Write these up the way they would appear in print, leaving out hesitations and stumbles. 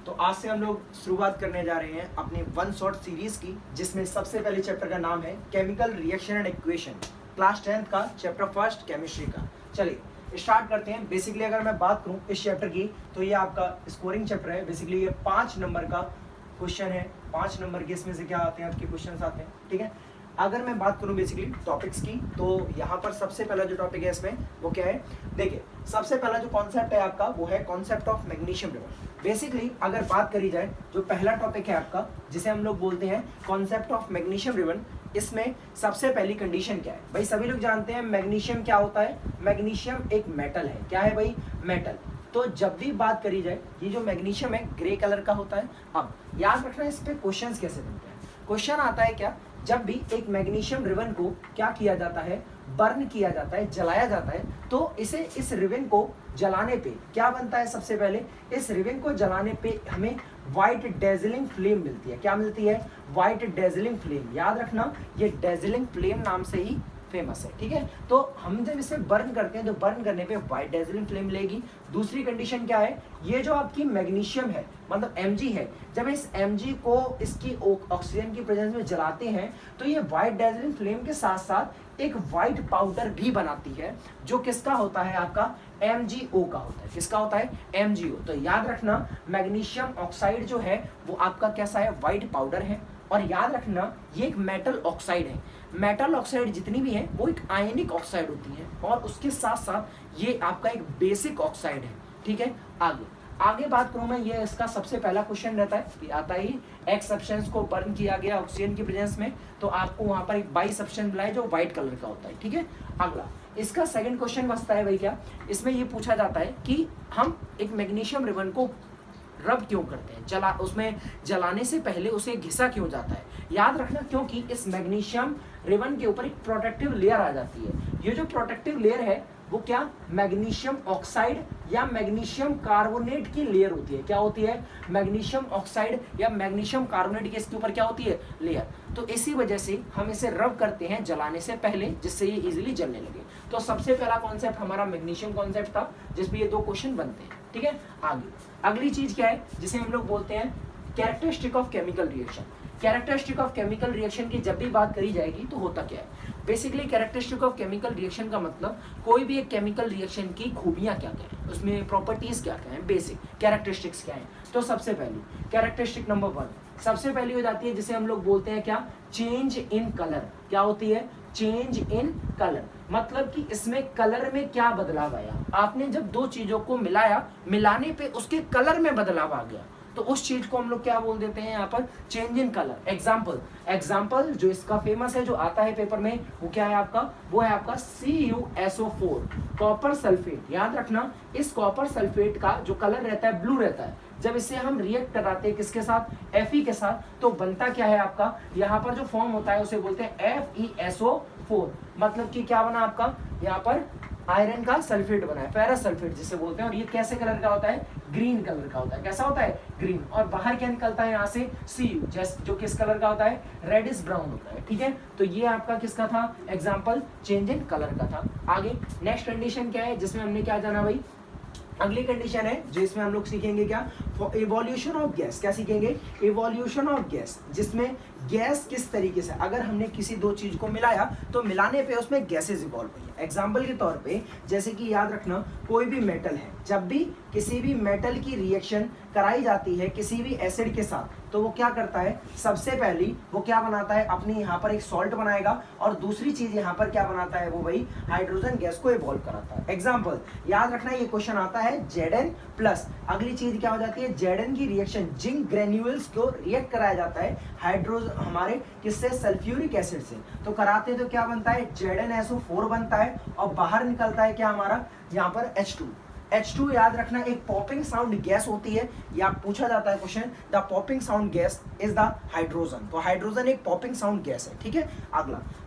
तो आज से हम लोग शुरुआत करने जा रहे हैं अपनी वन शॉट सीरीज की, जिसमें सबसे पहले चैप्टर का नाम है chemical reaction and equation, class 10th का चैप्टर फर्स्ट केमिस्ट्री का। चलिए स्टार्ट करते हैं। बेसिकली अगर मैं बात करूं इस चैप्टर की तो ये आपका स्कोरिंग चैप्टर है। बेसिकली ये 5 नंबर का क्वेश्चन है। 5 नंबर के इसमें से क्या आते हैं, आपके क्वेश्चन आते हैं, ठीक है। अगर मैं बात करूं बेसिकली टॉपिक्स की, तो यहाँ पर सबसे पहला जो टॉपिक है इसमें वो क्या है, देखिए सबसे पहला जो कॉन्सेप्ट है आपका वो है concept of magnesium ribbon. Basically अगर बात करी जाए, जो पहला टॉपिक है आपका जिसे हम लोग बोलते हैं कॉन्सेप्ट ऑफ मैग्नीशियम रिबन, इसमें सबसे पहली कंडीशन क्या है भाई, सभी लोग जानते हैं मैग्नीशियम क्या होता है। मैग्नीशियम एक मेटल है। क्या है भाई, मेटल। तो जब भी बात करी जाए, ये जो मैग्नीशियम है ग्रे कलर का होता है। अब याद रखना इस पे क्वेश्चंस कैसे बनते हैं। क्वेश्चन आता है क्या, जब भी एक मैग्नीशियम रिबन को क्या किया जाता है, बर्न किया जाता है, जलाया जाता है, तो इस रिबन को जलाने पे क्या बनता है, सबसे पहले इस रिबन को जलाने पे हमें व्हाइट डेजलिंग फ्लेम मिलती है। क्या मिलती है, व्हाइट डेजलिंग फ्लेम। याद रखना ये डेजलिंग फ्लेम नाम से ही फेमस है, ठीक है। तो हम जब इसे बर्न करते हैं तो बर्न करने पे व्हाइट डेजलिंग फ्लेम मिलेगी। दूसरी कंडीशन क्या है, ये जो आपकी मैग्नीशियम है मतलब Mg है, जब इस Mg को इसकी ऑक्सीजन की प्रेजेंस में जलाते हैं तो ये व्हाइट डेजलिंग फ्लेम के साथ साथ एक व्हाइट पाउडर भी बनाती है, जो किसका होता है, आपका MgO का होता है। किसका होता है, MgO। तो याद रखना मैग्नीशियम ऑक्साइड जो है वो आपका कैसा है, व्हाइट पाउडर है। और याद रखना ये एक मेटल ऑक्साइड है। मेटल ऑक्साइड जितनी भी है वो एक आयनिक ऑक्साइड होती है, और उसके साथ साथ ये आपका एक बेसिक ऑक्साइड है, ठीक है। आगे बात करूं मैं, ये इसका सबसे पहला क्वेश्चन रहता है कि आता ही एक्स सब्सटेंस को बर्न किया गया ऑक्सीजन की प्रेजेंस में, तो आपको वहां पर एक बाई सब्सटेंस मिला है जो व्हाइट कलर का होता है, ठीक है। अगला इसका सेकंड क्वेश्चन बचता है भाई क्या, इसमें ये पूछा जाता है कि हम एक मैग्नीशियम रिबन को रब क्यों करते हैं, उसमें जलाने से पहले उसे घिसा क्यों जाता है। याद रखना क्योंकि इस मैग्नीशियम रिबन के ऊपर एक प्रोटेक्टिव लेयर आ जाती है। ये जो प्रोटेक्टिव लेयर है वो क्या, मैग्नीशियम ऑक्साइड या मैग्नीशियम कार्बोनेट की लेयर होती है। क्या होती है, मैग्नीशियम ऑक्साइड या मैग्नीशियम कार्बोनेट की इसके ऊपर क्या होती है, लेयर। तो इसी वजह से हम इसे रब करते हैं जलाने से पहले, जिससे ये इजीली जलने लगे। तो सबसे पहला कॉन्सेप्ट हमारा मैग्नीशियम कॉन्सेप्ट था, जिसमें ये 2 क्वेश्चन बनते हैं, ठीक है। अगली चीज क्या है, जिसे हम लोग बोलते हैं characteristic of chemical reaction. Characteristic of chemical reaction की जब भी बात करी जाएगी तो होता क्या है, basically characteristic of chemical reaction का मतलब कोई भी एक केमिकल रिएक्शन की खूबियां क्या क्या है, उसमें प्रॉपर्टीज क्या क्या है, बेसिक कैरेक्टरिस्टिक्स क्या है। तो सबसे पहली कैरेक्टरिस्टिक नंबर 1 सबसे पहली हो जाती है, जिसे हम लोग बोलते हैं क्या, चेंज इन कलर। क्या होती है, चेंज इन कलर। मतलब कि इसमें कलर में क्या बदलाव आया, आपने जब 2 चीजों को मिलाया, मिलाने पे उसके कलर में बदलाव आ गया, तो उस चीज को हम लोग क्या बोल देते हैं यहाँ पर, चेंज इन कलर। एग्जाम्पल जो इसका फेमस है, जो आता है पेपर में, वो क्या है आपका, वो है आपका CuSO4 कॉपर सल्फेट। याद रखना इस कॉपर सल्फेट का जो कलर रहता है ब्लू रहता है। जब इसे हम रिएक्ट कराते हैं किसके साथ, Fe के साथ, तो बनता क्या है आपका, यहाँ पर जो फॉर्म होता है उसे बोलते हैं FeSO4। मतलब कि क्या बना आपका, यहाँ पर आयरन का सल्फेट बना है, फेरस सल्फेट जिसे बोलते हैं। और ये कैसे कलर का होता है, ग्रीन कलर का होता है। कैसा होता है, ग्रीन। और बाहर क्या निकलता है यहाँ से, Cu, जो किस कलर का होता है, रेडिश ब्राउन होता है, ठीक है। तो ये आपका किसका था, एग्जाम्पल चेंज इन कलर का था। आगे नेक्स्ट कंडीशन क्या है, जिसमें हमने क्या जाना भाई, अगली कंडीशन है जो इसमें हम लोग सीखेंगे क्या, इवोल्यूशन ऑफ गैस। क्या सीखेंगे, इवोल्यूशन ऑफ गैस, जिसमें गैस किस तरीके से, अगर हमने किसी 2 चीज को मिलाया तो मिलाने पे उसमें गैसेज इवॉल्व हुई है। एग्जाम्पल के तौर पे जैसे कि याद रखना कोई भी मेटल है, जब भी किसी भी मेटल की रिएक्शन कराई जाती है किसी भी एसिड के साथ, तो वो क्या करता है, सबसे पहली वो क्या बनाता है, अपनी यहाँ पर एक सॉल्ट बनाएगा, और दूसरी चीज यहाँ पर क्या बनाता है, वो वही हाइड्रोजन गैस को इवॉल्व कराता है। एग्जाम्पल याद रखना, ये क्वेश्चन आता है Zn+। अगली चीज क्या हो जाती है, Zn की रिएक्शन जिंक ग्रेन्यूल्स को रिएक्ट कराया जाता है हाइड्रोजन हमारे किससे, सल्फ्यूरिक एसिड से। तो कराते हैं तो क्या बनता है, ZnSO4 बनता है, और बाहर निकलता है क्या हमारा, यहाँ पर H2 याद रखना एक पॉपिंग साउंड गैस होती है, या पूछा जाता है question, the popping sound gas is the hydrogen. तो हाइड्रोजन एक पॉपिंग साउंड गैस है, ठीक है।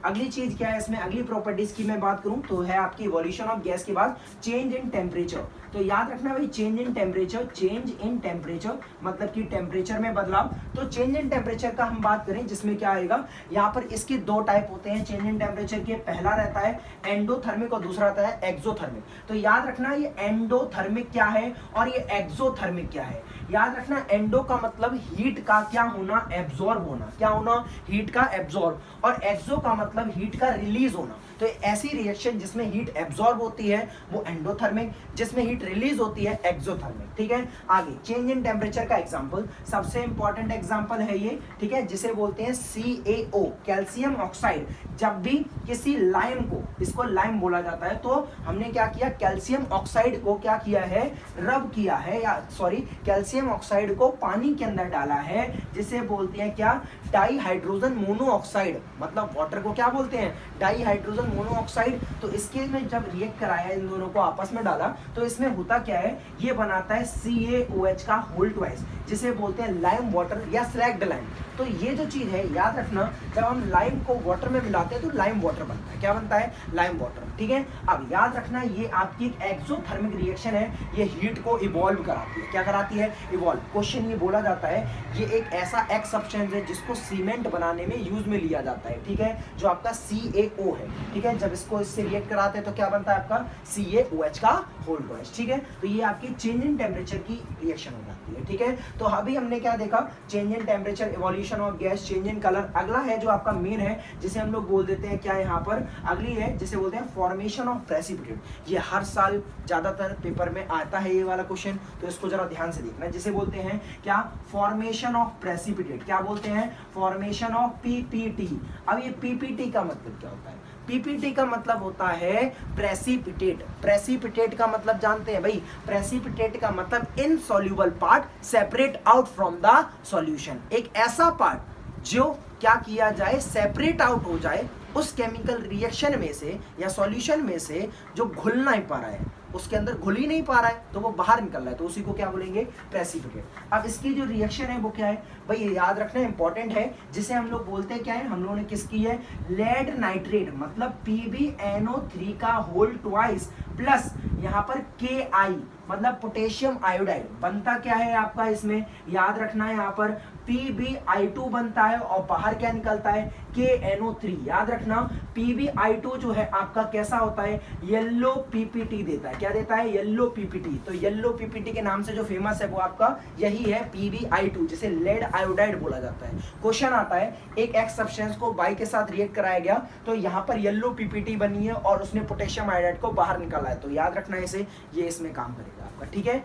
अगली चीज क्या है इसमें, अगली प्रॉपर्टीज की मैं बात करूं तो है आपकी इवोल्यूशन ऑफ गैस के बाद चेंज इन टेम्परेचर। तो याद रखना भाई चेंज इन टेम्परेचर मतलब कि टेम्परेचर में बदलाव। तो चेंज इन टेम्परेचर का हम बात करें, जिसमें क्या आएगा, यहाँ पर इसके 2 टाइप होते हैं चेंज इन टेम्परेचर के। पहला रहता है एंडोथर्मिक और दूसरा रहता है एक्सोथर्मिक। तो याद रखना ये एंडोथर्मिक क्या है और ये एक्सोथर्मिक क्या है। याद रखना एंडो का मतलब हीट का क्या होना, एब्जॉर्ब होना, क्या होना, हीट का एब्जॉर्ब, और एक्सो का मतलब हीट का रिलीज होना। तो ऐसी रिएक्शन जिसमें हीट एब्जॉर्ब होती है वो एंडोथर्मिक, जिसमें हीट रिलीज होती है एक्सोथर्मिक। ठीक है, आगे चेंज इन टेम्परेचर का एग्जांपल, सबसे इंपॉर्टेंट एग्जांपल है ये, ठीक है, जिसे बोलते हैं CaO, कैल्शियम ऑक्साइड। जब भी किसी लाइम को, इसको लाइम बोला जाता है, तो हमने क्या किया, कैल्शियम ऑक्साइड को क्या किया है, रब किया है, या सॉरी कैल्शियम ऑक्साइड को पानी के अंदर डाला है, जिसे बोलते हैं क्या, डाईहाइड्रोजन मोनोऑक्साइड, मतलब वाटर को क्या बोलते हैं, डाईहाइड्रोजन मोनोऑक्साइड। तो इसके में जब रिएक्ट कराया, इन दोनों को आपस में डाला, तो इसमें होता क्या है, ये बनाता है CaOH का होल ट्वाइस, जिसे बोलते हैं लाइम वाटर या स्लैग्ड लाइम। तो ये जो चीज है याद रखना, जब हम लाइम को वाटर में मिलाते हैं तो लाइम वाटर बनता है, क्या बनता है, लाइम वाटर। ठीक है, अब याद रखना ये आपकी एक एक्सोथर्मिक रिएक्शन है, ये हीट को इवॉल्व कराती है, क्या कराती है, इवॉल्व। क्वेश्चन ये बोला जाता है, ये एक ऐसा एक्स सब्सटेंस है जिसको सीमेंट बनाने में यूज में लिया जाता है, ठीक है, जो आपका CaO है। ठीक है, जब इसको इससे रिएक्ट कराते हैं तो क्या बनता है आपका CaOH का होल ट्वाइस। ठीक है, तो ये आपकी चेंज इन टेम्परेचर की रिएक्शन हो जाती है। ठीक है, तो अभी हमने क्या देखा, change in temperature, evolution of gas, change in colour. अगला है जो आपका मेन है, जिसे हम लोग बोल देते हैं क्या, यहाँ पर अगली है जिसे बोलते हैं फॉर्मेशन ऑफ प्रेसिपिटेट। ये हर साल ज्यादातर पेपर में आता है ये वाला क्वेश्चन, तो इसको जरा ध्यान से देखना। जिसे बोलते हैं क्या, फॉर्मेशन ऑफ प्रेसिपिटेट, क्या बोलते हैं, फॉर्मेशन ऑफ PPT। अब ये PPT का मतलब क्या होता है, PPT का मतलब होता है प्रेसिपिटेट। प्रेसिपिटेट का मतलब जानते हैं भाई, प्रेसिपिटेट का मतलब insoluble part separate out from the solution. एक ऐसा पार्ट जो क्या किया जाए, सेपरेट आउट हो जाए उस केमिकल रिएक्शन में से या सॉल्यूशन में से, जो घुल नहीं पा रहा है, उसके अंदर घुल ही नहीं पा रहा है, तो वो बाहर निकल रहा है, तो उसी को क्या बोलेंगे, प्रेसिपिटेट। अब इसकी जो रिएक्शन है वो क्या है भाई, ये याद रखना इंपॉर्टेंट है, जिसे हम लोग बोलते हैं क्या है, हम लोगों ने किसकी है, लेड नाइट्रेट, मतलब PbNO3 का होल ट्वाइस प्लस यहाँ पर Ki, मतलब पोटेशियम आयोडाइड। बनता क्या है आपका इसमें, याद रखना है, यहाँ पर PbI2 बनता है और बाहर क्या निकलता है, KNO3। याद रखना PbI2 जो है आपका कैसा होता है, येलो PPT देता है, क्या देता है, येलो PPT। तो येलो PPT के नाम से जो फेमस है वो आपका यही है PbI2, जिसे लेड आयोडाइड बोला जाता है। क्वेश्चन आता है, एक एक्स सब्सटेंस को वाई के साथ रिएक्ट कराया गया, तो यहाँ पर येलो PPT बनी है और उसने पोटेशियम आयोडाइड को बाहर निकाला है, तो याद रखना इसे, ये इसमें काम करेगा आपका। ठीक है,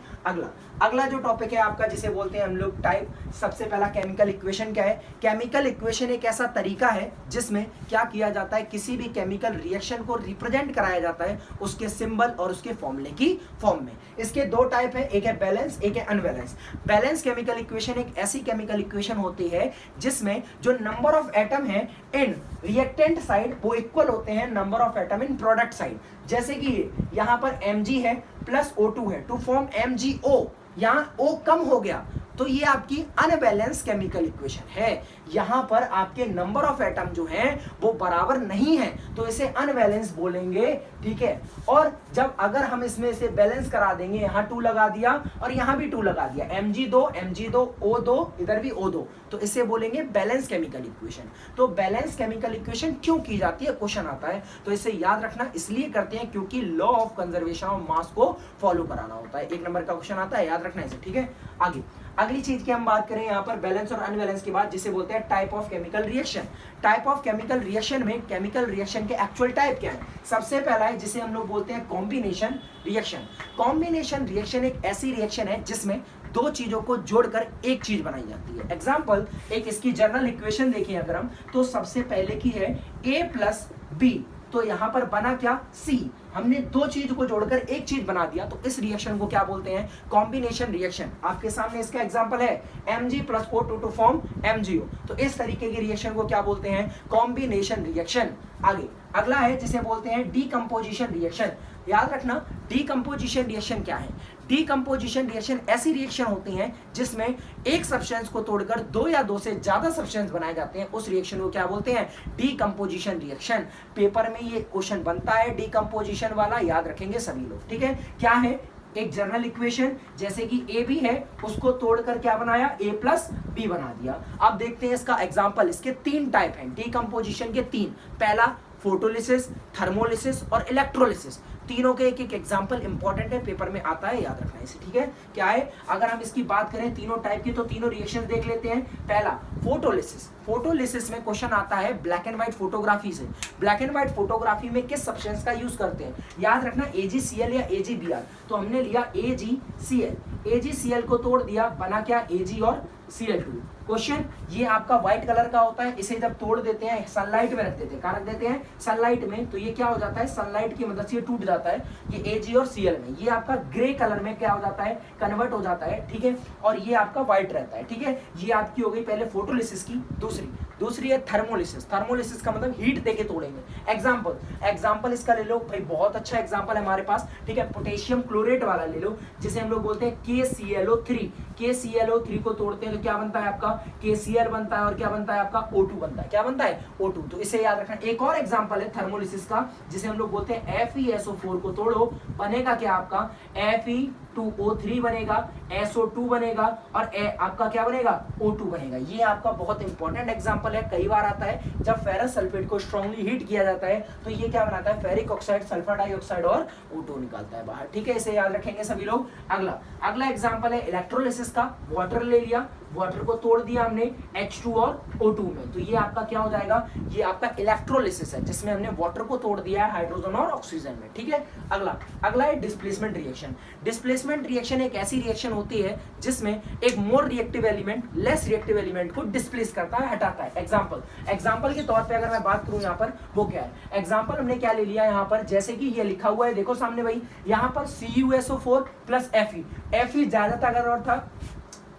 अगला जो टॉपिक है आपका, जिसे बोलते हैं हम लोग टाइप। सबसे पहला केमिकल इक्वेशन क्या है, केमिकल इक्वेशन एक ऐसा तरीका है जिसमें क्या किया जाता है, किसी भी केमिकल रिएक्शन को रिप्रेजेंट कराया जाता है उसके सिंबल और उसके फॉर्मूले की फॉर्म में। इसके दो टाइप है, एक है बैलेंस, एक है अनबैलेंस। बैलेंस केमिकल इक्वेशन एक ऐसी केमिकल इक्वेशन होती है जिसमें जो नंबर ऑफ एटम है इन रिएक्टेंट साइड वो इक्वल होते हैं number of atom in product side. जैसे कि यहाँ पर Mg है प्लस O2 है, टू फॉर्म MgO, यहाँ O कम हो गया, तो ये आपकी अनबैलेंस केमिकल इक्वेशन है। यहां पर आपके नंबर ऑफ एटम जो हैं वो बराबर नहीं है, तो इसे अनबैलेंस बोलेंगे। ठीक है, और जब अगर हम इसमें से बैलेंस करा देंगे, यहां 2 लगा दिया और यहां भी 2 लगा दिया, Mg2 O2, इधर भी O2, तो इसे बोलेंगे बैलेंस केमिकल इक्वेशन। तो बैलेंस केमिकल इक्वेशन क्यों की जाती है, क्वेश्चन आता है, तो इसे याद रखना इसलिए करते हैं क्योंकि law of conservation of mass को फॉलो कराना होता है। 1 नंबर का क्वेश्चन आता है, याद रखना इसे। ठीक है, आगे अगली चीज की हम बात करें यहाँ पर बैलेंस और अनबैलेंस के बाद, जिसे बोलते हैं type of chemical reaction. Type of chemical reaction में केमिकल रिएक्शन के एक्चुअल टाइप क्या है, सबसे पहला है जिसे हम लोग बोलते हैं कॉम्बिनेशन रिएक्शन। कॉम्बिनेशन रिएक्शन एक ऐसी रिएक्शन है जिसमें दो चीजों को जोड़कर एक चीज बनाई जाती है। एग्जाम्पल, एक इसकी जनरल इक्वेशन देखें अगर हम, तो सबसे पहले की है A + B, तो यहां पर बना क्या, C। हमने दो चीज को जोड़कर एक चीज बना दिया, तो इस रिएक्शन को क्या बोलते हैं, कॉम्बिनेशन रिएक्शन। आपके सामने इसका एग्जांपल है Mg + O2 to form MgO, तो इस तरीके की रिएक्शन को क्या बोलते हैं, कॉम्बिनेशन रिएक्शन। आगे अगला है जिसे बोलते हैं डीकंपोजिशन रिएक्शन। याद रखना डीकंपोजिशन रिएक्शन क्या है, डीकंपोजिशन रिएक्शन ऐसी रिएक्शन होती हैं जिसमें एक सब्सटेंस को तोड़कर 2 या 2 से ज्यादा सब्सटेंस बनाए जाते हैं, उस रिएक्शन को क्या बोलते हैं, डीकंपोजिशन रिएक्शन। पेपर में ये क्वेश्चन बनता है डीकंपोजिशन वाला, याद रखेंगे सभी लोग। ठीक है, क्या है, एक जनरल इक्वेशन जैसे कि ए बी है, उसको तोड़कर क्या बनाया, A + B बना दिया। अब देखते हैं इसका एग्जांपल। इसके 3 टाइप हैं डीकंपोजिशन के, 3। पहला फोटोलिसिस, थर्मोलिसिस और इलेक्ट्रोलिसिस। तीनों के एक एक एग्जांपल इंपॉर्टेंट है, पेपर में आता है, याद रखना है इसे, ठीक है। क्या है, अगर हम इसकी बात करें तीनों टाइप की, तो तीनों रिएक्शन देख लेते हैं। पहला फोटोलिसिस। फोटोलिसिस में क्वेश्चन आता है ब्लैक एंड व्हाइट फोटोग्राफी से। ब्लैक एंड व्हाइट फोटोग्राफी में किस सब्सटेंस का यूज करते हैं, याद रखना AgCl या AgBr। तो हमने लिया AgCl, AgCl को तोड़ दिया, बना क्या, Ag और Cl2। क्वेश्चन, ये आपका व्हाइट कलर का होता है, इसे जब तोड़ देते हैं सनलाइट में रख देते हैं, कहाँ रख देते हैं, सनलाइट में, तो ये क्या हो जाता है, सनलाइट की मदद से ये टूट जाता है, ये Ag और Cl में, ये आपका ग्रे कलर में क्या हो जाता है, कन्वर्ट हो जाता है, ठीक है, और ये आपका व्हाइट रहता है, ठीक है। ये आपकी हो गई पहले फोटोलिसिस की। दूसरी है थर्मोलिसिस। थर्मोलिसिस का मतलब हीट देके तोड़ेंगे। एग्जांपल इसका ले लो भाई, बहुत अच्छा एग्जांपल है हमारे पास, ठीक है, पोटेशियम क्लोरेट वाला ले लो, जिसे हम लोग बोलते हैं KClO3। KClO3 को तोड़ते हैं तो क्या बनता है आपका, KCl बनता है, और क्या बनता है आपका, O2 बनता है। क्या बनता है, O2। तो इसे याद रखना। एक और एग्जांपल है थर्मोलिसिस का, जिसे हम लोग बोलते हैं FeSO4 को तोड़ो, बनेगा क्या आपका, Fe2O3 बनेगा, SO2 बनेगा, और आपका क्या बनेगा, O2 बनेगा। ये आपका बहुत इंपॉर्टेंट एग्जांपल है, कई बार आता है। जब फेरस सल्फेट को स्ट्रांगली हीट किया जाता है तो ये क्या बनाता है, फेरिक ऑक्साइड, सल्फर डाइऑक्साइड और O2 निकालता है बाहर, ठीक है। इसे याद रखेंगे सभी लोग। अगला एग्जांपल है इलेक्ट्रोलिसिस का। वाटर ले लिया, वाटर को तोड़ दिया हमने H2 और O2 में, तो ये आपका क्या हो जाएगा, ये आपका इलेक्ट्रोलिसिस है, जिसमें हमने वाटर को तोड़ दिया है हाइड्रोजन और ऑक्सीजन में, ठीक है। अगला है डिस्प्लेसमेंट रिएक्शन। डिस्प्लेसमेंट रिएक्शन एक ऐसी रिएक्शन होती है जिसमें एक more reactive element less reactive element को डिस्प्लेस करता है, हटाता है। एग्जांपल के तौर पे अगर मैं बात करूं यहाँ पर, वो क्या है, एग्जांपल हमने क्या ले लिया यहाँ पर, जैसे कि ये लिखा हुआ है, देखो सामने भाई, यहाँ पर CuSO4 प्लस Fe ज्यादा ताकतवर था,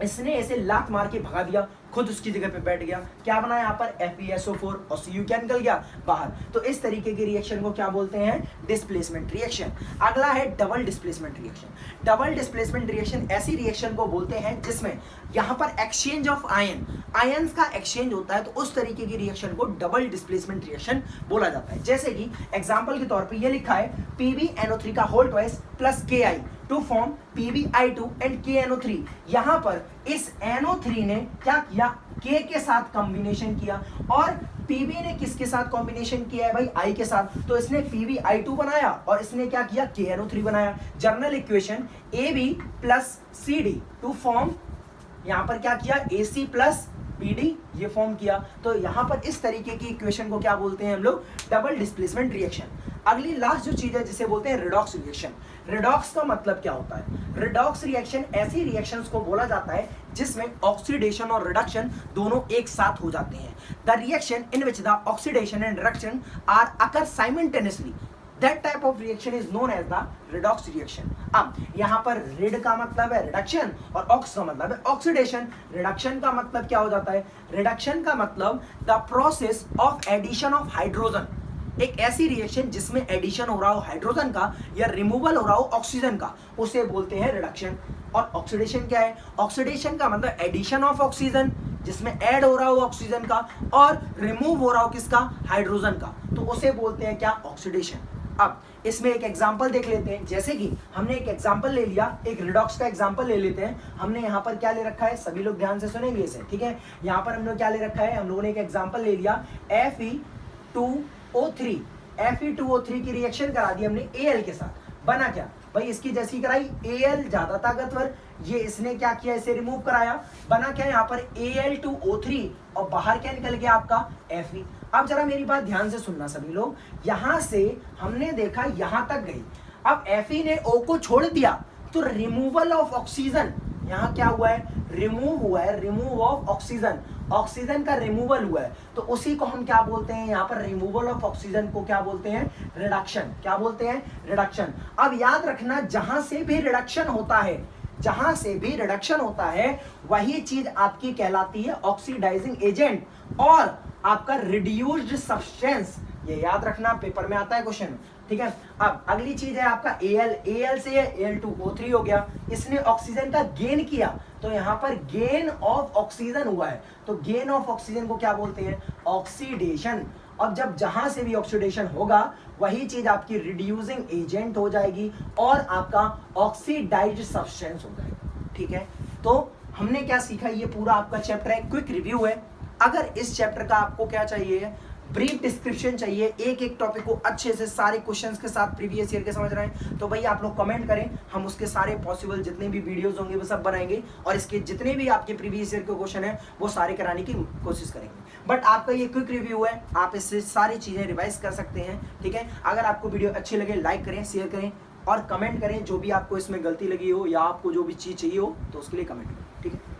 इसने इसे लात मार के भगा दिया, खुद उसकी जगह पे बैठ गया, क्या बना यहाँ पर, FeSO4, और Cu क्या निकल गया बाहर। तो इस तरीके की रिएक्शन को क्या बोलते हैं, डिस्प्लेसमेंट रिएक्शन। अगला है double displacement reaction. Double displacement reaction ऐसी रिएक्शन को बोलते हैं जिसमें यहाँ पर एक्सचेंज ऑफ आयंस का एक्सचेंज होता है, तो उस तरीके की रिएक्शन को डबल डिस्प्लेसमेंट रिएक्शन बोला जाता है। जैसे कि एग्जाम्पल के तौर पर यह लिखा है PbNO3 का whole twice plus Ki to form PbI2 and KNO3। यहाँ पर इस NO3 ने क्या किया, K के साथ कॉम्बिनेशन किया, और Pb ने किसके साथ कॉम्बिनेशन किया है भाई, I के साथ, तो इसने PbI2 बनाया, और इसने क्या किया, KNO3 बनाया। General equation AB plus CD to form, यहाँ पर क्या किया, AC प्लस PD, ये फॉर्म किया। तो यहाँ पर इस तरीके की इक्वेशन को क्या बोलते हैं हम लोग, डबल डिस्प्लेसमेंट रिएक्शन। अगली लास्ट जो चीज है जिसे बोलते हैं रिडॉक्स रिएक्शन। रिडॉक्स का मतलब क्या होता है, रिडॉक्स रिएक्शन ऐसी रिएक्शंस को बोला जाता है जिसमें ऑक्सीडेशन और रिडक्शन दोनों एक साथ हो जाते हैं। The reaction in which the oxidation and reduction are occur simultaneously, that type of reaction is known as the redox reaction। अब यहाँ पर rid का मतलब है रिडक्शन, और ऑक्स का मतलब है ऑक्सीडेशन। रिडक्शन का मतलब क्या हो जाता है, रिडक्शन का मतलब the process of addition of hydrogen, एक ऐसी रिएक्शन जिसमें एडिशन हो रहा हो हाइड्रोजन का या रिमूवल हो रहा हो ऑक्सीजन का, उसे बोलते हैं रिडक्शन। और ऑक्सीडेशन क्या है, ऑक्सीडेशन का मतलब एडिशन ऑफ ऑक्सीजन, जिसमें ऐड हो रहा हो ऑक्सीजन का, और रिमूव हो रहा हो किसका, हाइड्रोजन का, तो उसे बोलते हैं क्या, ऑक्सीडेशन। अब इसमें एक एग्जांपल देख लेते हैं, जैसे कि हमने एक एग्जांपल ले लिया, एक रिडॉक्स का एग्जांपल ले लेते हैं। हमने यहाँ पर क्या ले रखा है, सभी लोग ध्यान से सुनेंगे इसे, ठीक है। यहाँ पर हमने क्या ले रखा है, हम लोगों ने एक एग्जांपल ले लिया Fe2O3। Fe2O3 की रिएक्शन करा दी हमने Al के साथ, बना क्या भाई, इसकी जैसी कराई Al ज्यादा ताकतवर, ये इसने क्या किया, इसे रिमूव कराया, बना क्या यहाँ पर Al2O3, और बाहर क्या निकल गया आपका Fe। अब जरा मेरी बात ध्यान से सुनना सभी लोग, यहां से हमने देखा यहां तक गई, अब Fe ने O को छोड़ दिया, तो रिमूवल ऑफ ऑक्सीजन, यहाँ क्या हुआ है, रिमूव हुआ है, रिमूव ऑफ ऑक्सीजन, ऑक्सीजन का रिमूवल हुआ है, तो उसी को हम क्या बोलते हैं, यहाँ पर रिमूवल ऑफ ऑक्सीजन को क्या बोलते हैं, रिडक्शन। क्या बोलते हैं, रिडक्शन। अब याद रखना, जहां से भी रिडक्शन होता है, जहां से भी रिडक्शन होता है, वही चीज आपकी कहलाती है ऑक्सीडाइजिंग एजेंट और आपका रिड्यूस्ड सब्सटेंस। ये याद रखना, पेपर में आता है क्वेश्चन, ठीक है। अब अगली चीज है आपका Al से Al2O3 हो गया, इसने ऑक्सीजन का गेन किया, तो यहाँ पर गेन ऑफ ऑक्सीजन हुआ है, तो गेन ऑफ ऑक्सीजन को क्या बोलते हैं, ऑक्सीडेशन। अब जब जहां से भी ऑक्सीडेशन होगा, वही चीज आपकी रिड्यूसिंग एजेंट हो जाएगी और आपका ऑक्सीडाइज्ड सब्सटेंस हो जाएगा, ठीक है। तो हमने क्या सीखा, ये पूरा आपका चैप्टर है, क्विक रिव्यू है। अगर इस चैप्टर का आपको क्या चाहिए, ब्रीफ डिस्क्रिप्शन चाहिए, एक एक टॉपिक को अच्छे से सारे क्वेश्चंस के साथ प्रीवियस ईयर के समझ रहे हैं तो भाई आप लोग कमेंट करें, हम उसके सारे पॉसिबल जितने भी वीडियोस होंगे वो सब बनाएंगे और इसके जितने भी आपके प्रीवियस ईयर के क्वेश्चन है वो सारे कराने की कोशिश करेंगे। बट आपका ये क्विक रिव्यू है, आप इससे सारी चीजें रिवाइज कर सकते हैं, ठीक है। अगर आपको वीडियो अच्छी लगे लाइक करें, शेयर करें और कमेंट करें, जो भी आपको इसमें गलती लगी हो या आपको जो भी चीज चाहिए हो तो उसके लिए कमेंट करें, ठीक है।